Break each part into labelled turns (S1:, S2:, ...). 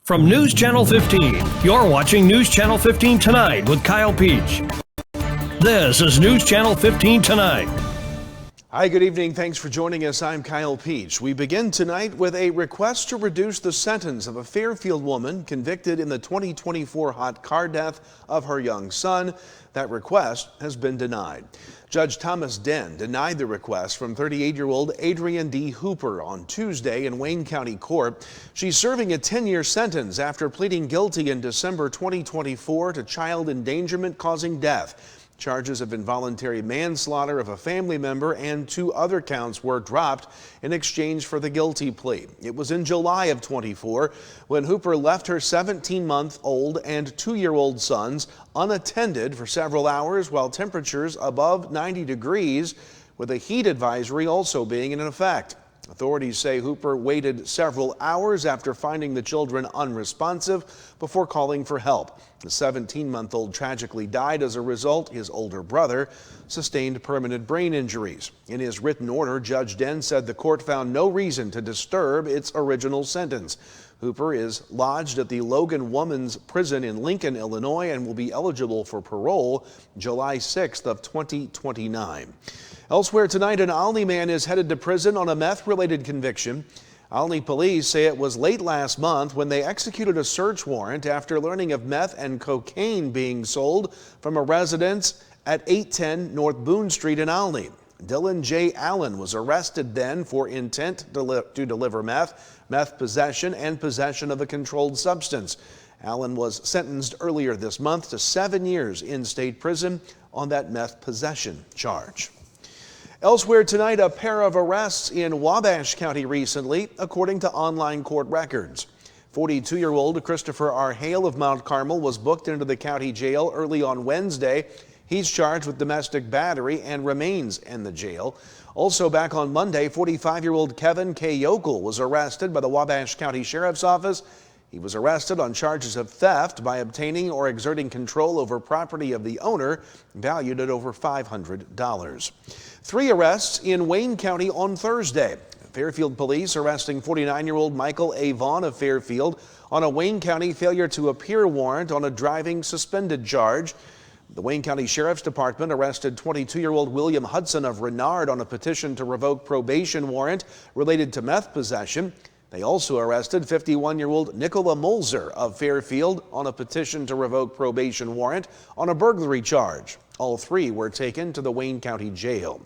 S1: From News Channel 15, you're watching News Channel 15 Tonight with Kyle Peach. This is News Channel 15 Tonight.
S2: Hi, good evening. Thanks for joining us. I'm Kyle Peach. We begin tonight with a request to reduce the sentence of a Fairfield woman convicted in the 2024 hot car death of her young son. That request has been denied. Judge Thomas Den denied the request from 38-year-old Adrienne D. Hooper on Tuesday in Wayne County Court. She's serving a 10-year sentence after pleading guilty in December 2024 to child endangerment causing death. Charges of involuntary manslaughter of a family member and 2 other counts were dropped in exchange for the guilty plea. It was in July of 24 when Hooper left her 17-month-old and 2-year-old sons unattended for several hours while temperatures above 90 degrees, with a heat advisory also being in effect. Authorities say Hooper waited several hours after finding the children unresponsive before calling for help. The 17-month-old tragically died as a result. His older brother sustained permanent brain injuries. In his written order, Judge Den said the court found no reason to disturb its original sentence. Hooper is lodged at the Logan Women's Prison in Lincoln, Illinois, and will be eligible for parole July 6th of 2029. Elsewhere tonight, an Olney man is headed to prison on a meth-related conviction. Olney police say it was late last month when they executed a search warrant after learning of meth and cocaine being sold from a residence at 810 North Boone Street in Olney. Dylan J. Allen was arrested then for intent to deliver meth possession, and possession of a controlled substance. Allen was sentenced earlier this month to 7 years in state prison on that meth possession charge. Elsewhere tonight, a pair of arrests in Wabash County recently, according to online court records. 42-year-old Christopher R. Hale of Mount Carmel was booked into the county jail early on Wednesday. He's charged with domestic battery and remains in the jail. Also back on Monday, 45-year-old Kevin K. Yokel was arrested by the Wabash County Sheriff's Office. He was arrested on charges of theft by obtaining or exerting control over property of the owner, valued at over $500. 3 arrests in Wayne County on Thursday. Fairfield police arresting 49-year-old Michael A. Vaughn of Fairfield on a Wayne County failure to appear warrant on a driving suspended charge. The Wayne County Sheriff's Department arrested 22-year-old William Hudson of Renard on a petition to revoke probation warrant related to meth possession. They also arrested 51-year-old Nicola Molzer of Fairfield on a petition to revoke probation warrant on a burglary charge. All 3 were taken to the Wayne County Jail.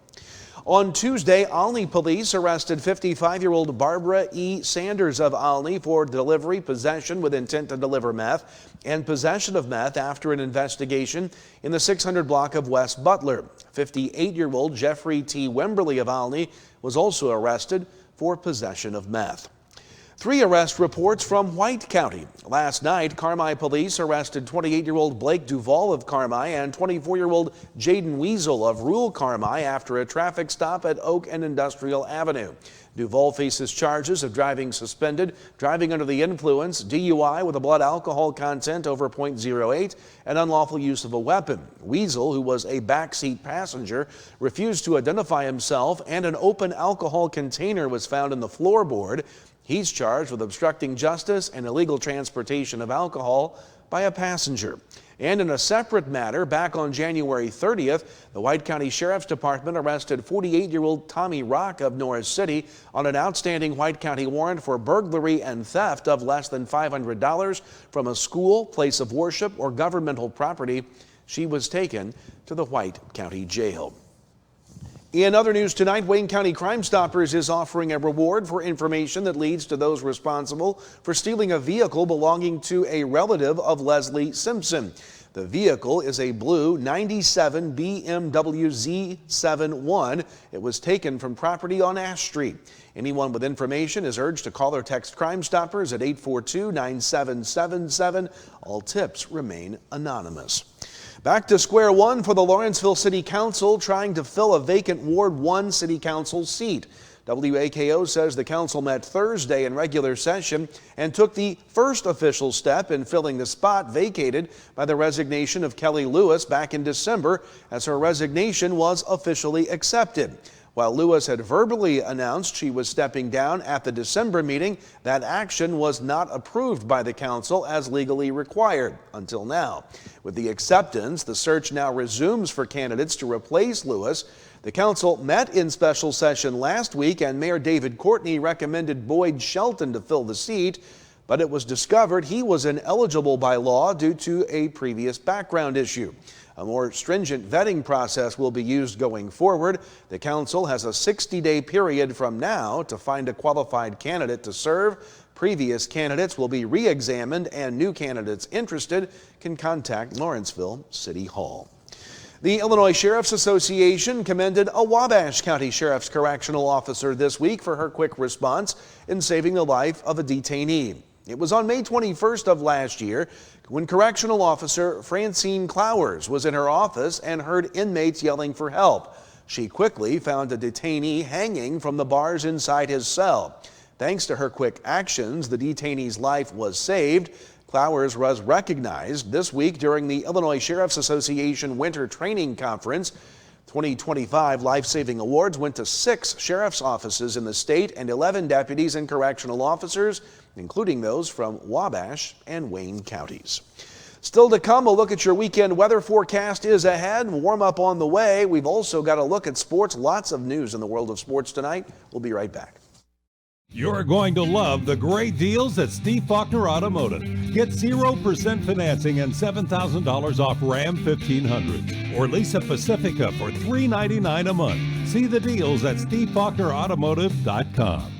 S2: On Tuesday, Olney police arrested 55-year-old Barbara E. Sanders of Olney for delivery, possession with intent to deliver meth, and possession of meth after an investigation in the 600 block of West Butler. 58-year-old Jeffrey T. Wemberly of Olney was also arrested for possession of meth. 3 arrest reports from White County. Last night, Carmi police arrested 28-year-old Blake Duvall of Carmi and 24-year-old Jaden Weasel of rural Carmi after a traffic stop at Oak and Industrial Avenue. Duvall faces charges of driving suspended, driving under the influence, DUI with a blood alcohol content over .08, and unlawful use of a weapon. Weasel, who was a backseat passenger, refused to identify himself, and an open alcohol container was found in the floorboard. He's charged with obstructing justice and illegal transportation of alcohol by a passenger. And in a separate matter, back on January 30th, the White County Sheriff's Department arrested 48-year-old Tommy Rock of Norris City on an outstanding White County warrant for burglary and theft of less than $500 from a school, place of worship, or governmental property. She was taken to the White County Jail. In other news tonight, Wayne County Crime Stoppers is offering a reward for information that leads to those responsible for stealing a vehicle belonging to a relative of Leslie Simpson. The vehicle is a blue 97 BMW Z71. It was taken from property on Ash Street. Anyone with information is urged to call or text Crime Stoppers at 842-9777. All tips remain anonymous. Back to square one for the Lawrenceville City Council trying to fill a vacant Ward 1 City Council seat. WAKO says the council met Thursday in regular session and took the first official step in filling the spot vacated by the resignation of Kelly Lewis back in December, as her resignation was officially accepted. While Lewis had verbally announced she was stepping down at the December meeting, that action was not approved by the council as legally required until now. With the acceptance, the search now resumes for candidates to replace Lewis. The council met in special session last week, and Mayor David Courtney recommended Boyd Shelton to fill the seat, but it was discovered he was ineligible by law due to a previous background issue. A more stringent vetting process will be used going forward. The council has a 60-day period from now to find a qualified candidate to serve. Previous candidates will be re-examined, and new candidates interested can contact Lawrenceville City Hall. The Illinois Sheriff's Association commended a Wabash County Sheriff's Correctional Officer this week for her quick response in saving the life of a detainee. It was on May 21st of last year when Correctional Officer Francine Clowers was in her office and heard inmates yelling for help. She quickly found a detainee hanging from the bars inside his cell. Thanks to her quick actions, the detainee's life was saved. Clowers was recognized this week during the Illinois Sheriff's Association Winter Training Conference. 2025 life-saving awards went to 6 sheriff's offices in the state and 11 deputies and correctional officers, including those from Wabash and Wayne counties. Still to come, a look at your weekend weather forecast is ahead. Warm up on the way. We've also got a look at sports. Lots of news in the world of sports tonight. We'll be right back.
S3: You're going to love the great deals at Steve Faulkner Automotive. Get 0% financing and $7,000 off Ram 1500s or Lisa Pacifica for $399 a month. See the deals at SteveFaulknerAutomotive.com.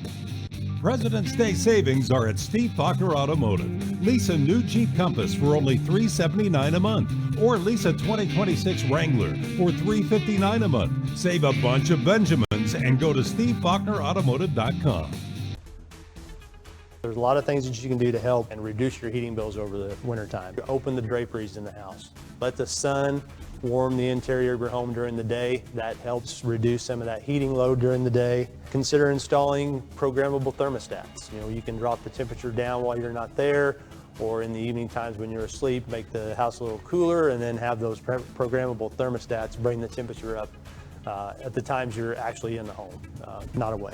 S3: President's Day savings are at Steve Faulkner Automotive. Lease a new Jeep Compass for only $379 a month, or lease a 2026 Wrangler for $359 a month. Save a bunch of Benjamins and go to SteveFaulknerAutomotive.com.
S4: There's a lot of things that you can do to help and reduce your heating bills over the wintertime. Open the draperies in the house. Let the sun warm the interior of your home during the day. That helps reduce some of that heating load during the day. Consider installing programmable thermostats. You can drop the temperature down while you're not there, or in the evening times when you're asleep, make the house a little cooler, and then have those programmable thermostats bring the temperature up at the times you're actually in the home, not away.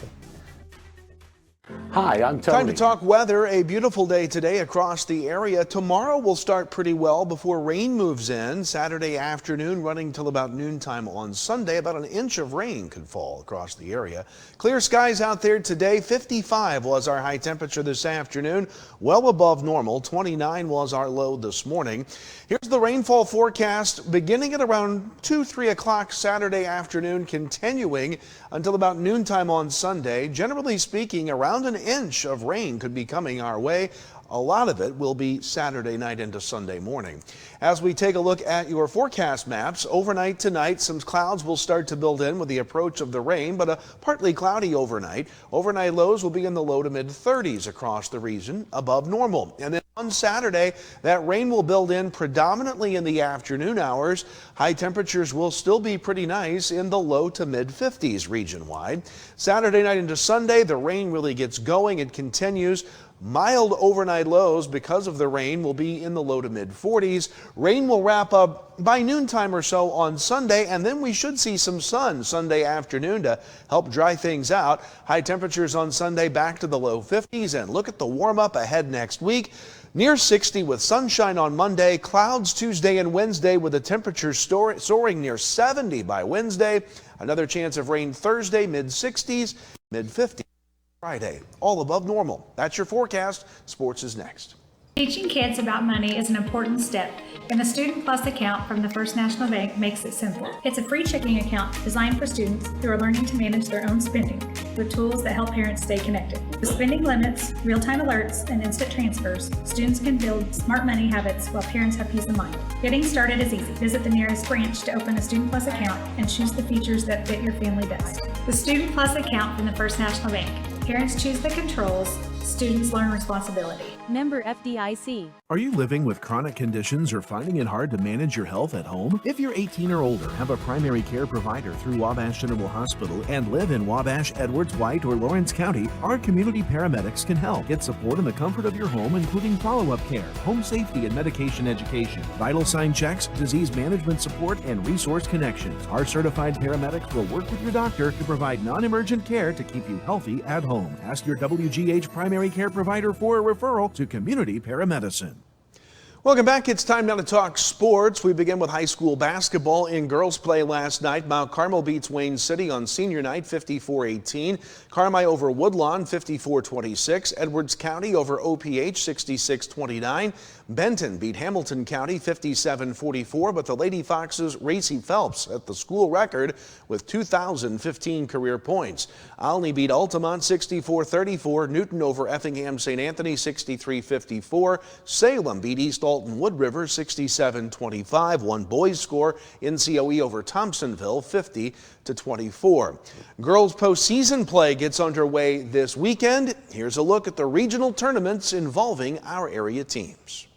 S5: Hi, I'm Tony.
S2: Time to talk weather. A beautiful day today across the area. Tomorrow will start pretty well before rain moves in. Saturday afternoon running till about noontime on Sunday. About an inch of rain could fall across the area. Clear skies out there today. 55 was our high temperature this afternoon. Well above normal. 29 was our low this morning. Here's the rainfall forecast beginning at around 2-3 o'clock Saturday afternoon, continuing until about noontime on Sunday. Generally speaking, around an inch of rain could be coming our way. A lot of it will be Saturday night into Sunday morning. As we take a look at your forecast maps, overnight tonight, some clouds will start to build in with the approach of the rain, but a partly cloudy overnight. Overnight lows will be in the low to mid 30s across the region, above normal. And then on Saturday, that rain will build in predominantly in the afternoon hours. High temperatures will still be pretty nice in the low to mid 50s region-wide. Saturday night into Sunday, the rain really gets going. It continues. Mild overnight lows because of the rain will be in the low to mid 40s. Rain will wrap up by noontime or so on Sunday, and then we should see some sun Sunday afternoon to help dry things out. High temperatures on Sunday back to the low 50s, and look at the warm up ahead next week. Near 60 with sunshine on Monday, clouds Tuesday and Wednesday with the temperatures soaring near 70 by Wednesday. Another chance of rain Thursday, mid 60s, mid 50s. Friday, all above normal. That's your forecast. Sports is next.
S6: Teaching kids about money is an important step, and the Student Plus account from the First National Bank makes it simple. It's a free checking account designed for students who are learning to manage their own spending with tools that help parents stay connected. With spending limits, real-time alerts, and instant transfers, students can build smart money habits while parents have peace of mind. Getting started is easy. Visit the nearest branch to open a Student Plus account and choose the features that fit your family best. The Student Plus account from the First National Bank. Parents choose the controls, students learn responsibility.
S5: Member FDIC.
S7: Are you living with chronic conditions or finding it hard to manage your health at home? If you're 18 or older, have a primary care provider through Wabash General Hospital, and live in Wabash, Edwards, White, or Lawrence County, our community paramedics can help. Get support in the comfort of your home, including follow-up care, home safety and medication education, vital sign checks, disease management support, and resource connections. Our certified paramedics will work with your doctor to provide non-emergent care to keep you healthy at home. Ask your WGH primary care provider for a referral to community paramedicine.
S2: Welcome back. It's time now to talk sports. We begin with high school basketball. In girls play last night, Mount Carmel beats Wayne City on senior night 54-18. Carmi over Woodlawn 54-26. Edwards County over OPH 66-29. Benton beat Hamilton County 57-44, but the Lady Foxes' Racy Phelps set the school record with 2,015 career points. Olney beat Altamont 64-34. Newton over Effingham St. Anthony 63-54. Salem beat East Alton Wood River 67-25. One boys score in COE over Thompsonville 50-24. Girls postseason play gets underway this weekend. Here's a look at the regional tournaments involving our area teams.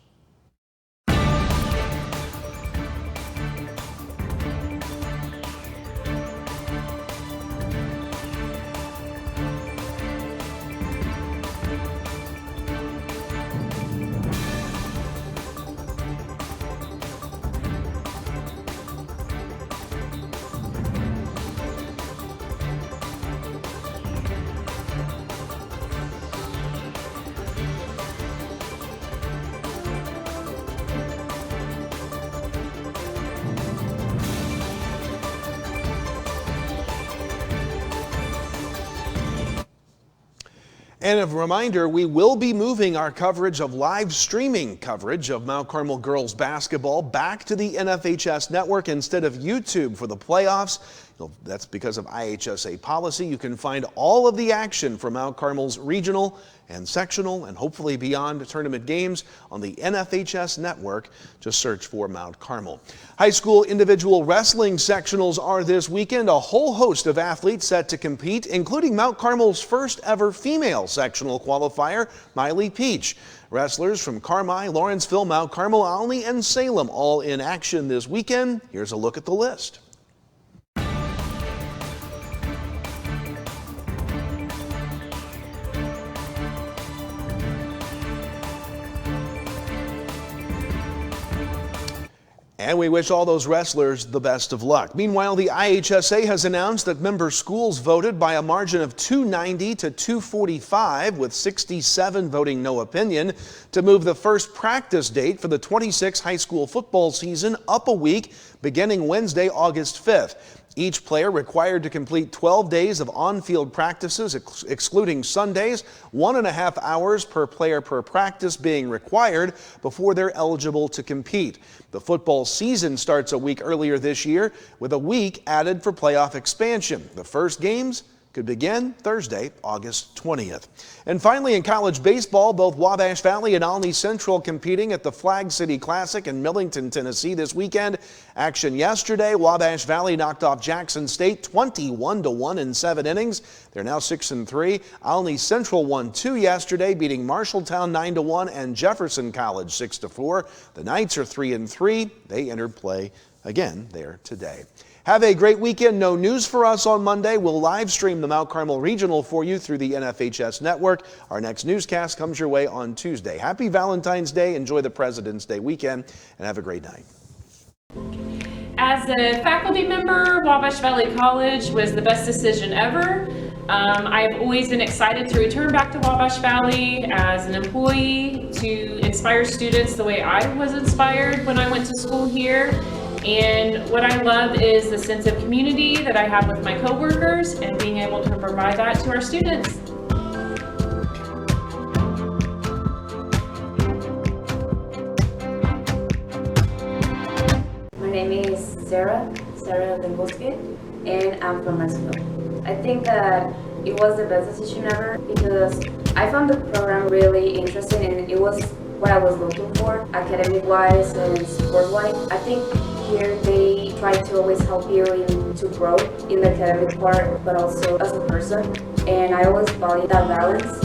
S2: And a reminder, we will be moving our coverage of live streaming coverage of Mount Carmel girls basketball back to the NFHS network instead of YouTube for the playoffs. That's because of IHSA policy. You can find all of the action from Mount Carmel's regional and sectional and hopefully beyond tournament games on the NFHS network. Just search for Mount Carmel. High school individual wrestling sectionals are this weekend. A whole host of athletes set to compete, including Mount Carmel's first ever female sectional qualifier, Miley Peach. Wrestlers from Carmi, Lawrenceville, Mount Carmel, Olney, and Salem all in action this weekend. Here's a look at the list. And we wish all those wrestlers the best of luck. Meanwhile, the IHSA has announced that member schools voted by a margin of 290 to 245, with 67 voting no opinion, to move the first practice date for the 26 high school football season up a week, beginning Wednesday, August 5th. Each player required to complete 12 days of on-field practices, excluding Sundays, 1.5 hours per player per practice being required before they're eligible to compete. The football season starts a week earlier this year, with a week added for playoff expansion. The first games could begin Thursday, August 20th. And finally, in college baseball, both Wabash Valley and Olney Central competing at the Flag City Classic in Millington, Tennessee this weekend. Action yesterday, Wabash Valley knocked off Jackson State 21-1 in 7 innings. They're now 6-3. Olney Central won 2 yesterday, beating Marshalltown 9-1 and Jefferson College 6-4. The Knights are 3-3. They entered play again there today. Have a great weekend. No news for us on Monday. We'll live stream the Mount Carmel Regional for you through the NFHS network. Our next newscast comes your way on Tuesday. Happy Valentine's Day. Enjoy the President's Day weekend and have a great night.
S8: As a faculty member, Wabash Valley College was the best decision ever. I've always been excited to return back to Wabash Valley as an employee to inspire students the way I was inspired when I went to school here. And what I love is the sense of community that I have with my coworkers and being able to provide that to our students.
S9: My name is Sarah Dembosque, and I'm from Newscast. I think that it was the best decision ever because I found the program really interesting and it was what I was looking for, academic-wise and sport-wise. I think here they try to always help you to grow in the academic part, but also as a person. And I always value that balance.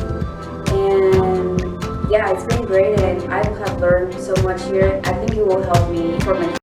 S9: And Yeah, it's been great and I have learned so much here. I think it will help me for my